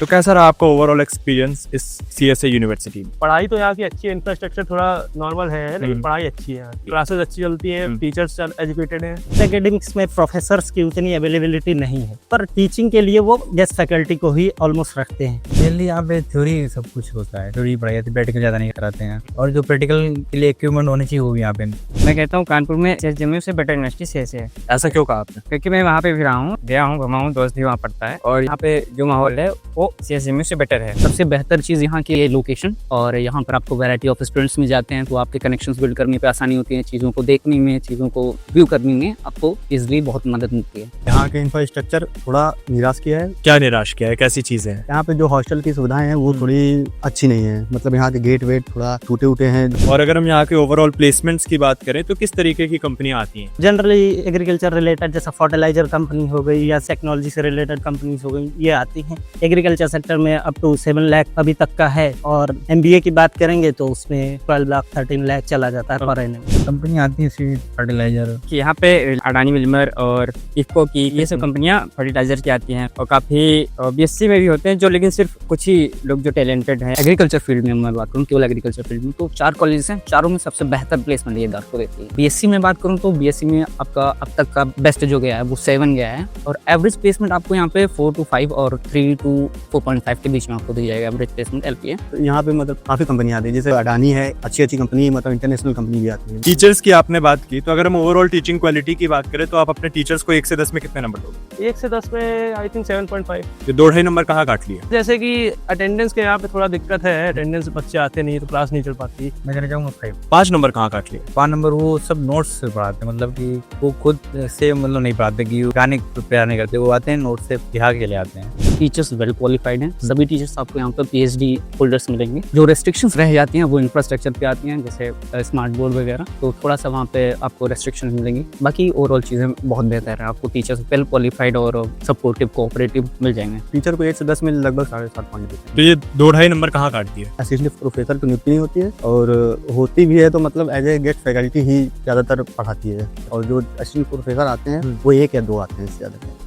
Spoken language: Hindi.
तो कैसा रहा आपका ओवरऑल एक्सपीरियंस इस CSA यूनिवर्सिटी में? पढ़ाई तो यहाँ की अच्छी है, इंफ्रास्ट्रक्चर थोड़ा नॉर्मल है, लेकिन पढ़ाई अच्छी है यहाँ की। क्लासेस अच्छी चलती है, टीचर्स एजुकेटेड हैं। एकेडमिक्स में प्रोफेसर्स की उतनी अवेलेबिलिटी नहीं है, पर टीचिंग के लिए वो गेस्ट फैकल्टी को ही ऑलमोस्ट रखते हैं। मेनली यहाँ पे थ्योरी सब कुछ होता है, थ्योरी पढ़ाई जाती है, प्रैक्टिकल ज़्यादा नहीं कराते हैं। और जो प्रैक्टिकल के लिए इक्विपमेंट होनी चाहिए वो भी यहाँ पे। मैं कहता हूँ कानपुर में CSJMU से बेटर यूनिवर्सिटी CSA है। ऐसा क्यों कहा आपने? क्योंकि मैं वहाँ पे भी रहा हूँ, गया हूँ, घुमा हूँ, दोस्त भी वहाँ पढ़ता है और यहाँ पे जो माहौल है वो CSJMU से बेटर है। सबसे बेहतर चीज़ यहाँ की है लोकेशन, और यहाँ पर आपको वैरायटी ऑफ स्टूडेंट्स मिल जाते हैं, तो आपके कनेक्शंस बिल्ड करने पे आसानी होती है, चीज़ों को देखने में, चीज़ों को व्यू करने में आपको इजली बहुत मदद मिलती है। यहाँ के इंफ्रास्ट्रक्चर थोड़ा निराश किया है। क्या निराश किया है, कैसी चीजें हैं? यहाँ पे जो हॉस्टल की सुविधाएं हैं वो थोड़ी अच्छी नहीं है, मतलब यहाँ के गेट वेट थोड़ा टूटे उटे हैं। और अगर हम यहाँ के ओवरऑल प्लेसमेंट्स की बात करें तो किस तरीके की कंपनियां आती हैं? जनरली एग्रीकल्चर रिलेटेड, जैसा फर्टिलाइजर कंपनी हो गई या टेक्नोलॉजी से रिलेटेड कंपनीज हो गई, ये आती हैं। एग्रीकल्चर सेक्टर में अप टू 7 लाख अभी तक का है, और MBA की बात करेंगे तो उसमें 12 लाख 13 लाख चला जाता है पर एनम। कंपनी आती है सीड फर्टिलाइजर कि यहाँ पे अडानी विल्मर और इफ्को की ये सब कंपनियां फर्टिलाइजर की आती हैं, और काफ़ी BSc में भी होते हैं जो, लेकिन सिर्फ कुछ ही लोग जो टैलेंटेड हैं। एग्रीकल्चर फील्ड में मैं बात करूँ, केवल एग्रीकल्चर फील्ड में तो 4 कॉलेजेस हैं, चारों में सबसे बेहतर प्लेसमेंट ये आपको देती है। BSc में बात करूँ तो BSc में आपका अब तक का बेस्ट जो गया है वो 7 गया है, और एवरेज प्लेसमेंट आपको यहाँ पे 4 to 5 और 3 to 4.5 के बीच में आपको दी जाएगा एवरेज प्लेसमेंट LPA। तो यहाँ पे मतलब काफी कंपनियां आती है, जैसे अडानी है, अच्छी कंपनी, मतलब इंटरनेशनल कंपनी भी आती है। टीचर्स की आपने बात की, तो अगर हम ओवरऑल टीचिंग क्वालिटी की बात करें तो आप अपने टीचर्स को 1 से 10 में कितने नंबर दोगे? 1 से 10 में आई थिंक 7.5। ये 2.5 नंबर कहाँ काट लिया? जैसे कि अटेंडेंस के यहाँ पे थोड़ा दिक्कत है, अटेंडेंस बच्चे आते नहीं तो क्लास नहीं चल पाती। मैं कहना चाहूँगा 5। 5 नंबर कहाँ काट लिया? 5 नंबर वो सब नोट्स से पढ़ाते हैं, मतलब कि वो खुद से मतलब नहीं पढ़ाते कि गाने प्रिपेयर नहीं करते, वो आते हैं नोट्स से बिहार के लिए आते हैं। टीचर्स वेल क्वालिफाइड हैं, सभी टीचर्स आपको यहाँ पर PhD होल्डर्स मिलेंगे। जो रेस्ट्रिक्शंस रह जाती हैं वो इंफ्रास्ट्रक्चर पे आती हैं, जैसे स्मार्ट बोर्ड वगैरह, तो थोड़ा सा वहाँ पे आपको रेस्ट्रिक्शन मिलेंगी। बाकी ओवरऑल चीज़ें बहुत बेहतर है, आपको टीचर्स वेल क्वालिफाइड और सपोर्टिव कोऑपरेटिव मिल जाएंगे। टीचर को 1 से 10 में लगभग 7.5 पॉइंट देते हैं। तो ये 2.5 नंबर कहाँ काट दिया? असिस्टेंट प्रोफेसर की नियुक्ति नहीं होती है, और होती भी है तो मतलब एज ए गेस्ट फैकल्टी ही ज़्यादातर पढ़ाती है, और जो असिस्टेंट प्रोफेसर आते हैं वो 1 या 2 आते हैं, इससे ज़्यादा।